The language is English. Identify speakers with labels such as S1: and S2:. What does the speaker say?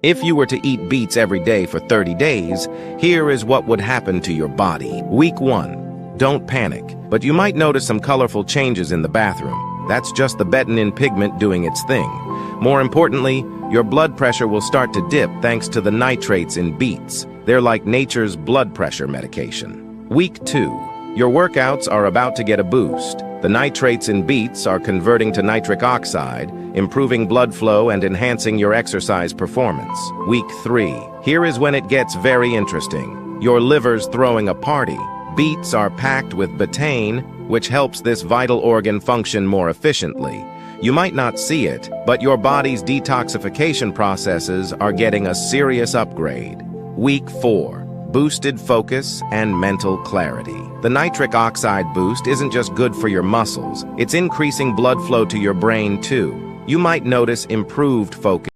S1: If you were to eat beets every day for 30 days, here is what would happen to your body. Week 1. Don't panic, but you might notice some colorful changes in the bathroom. That's just the betanin pigment doing its thing. More importantly, your blood pressure will start to dip thanks to the nitrates in beets. They're like nature's blood pressure medication. Week 2. Your workouts are about to get a boost. The nitrates in beets are converting to nitric oxide, improving blood flow and enhancing your exercise performance. Week 3. Here is when it gets very interesting. Your liver's throwing a party. Beets are packed with betaine, which helps this vital organ function more efficiently. You might not see it, but your body's detoxification processes are getting a serious upgrade. Week 4. Boosted focus and mental clarity. The nitric oxide boost isn't just good for your muscles, it's increasing blood flow to your brain too. You might notice improved focus.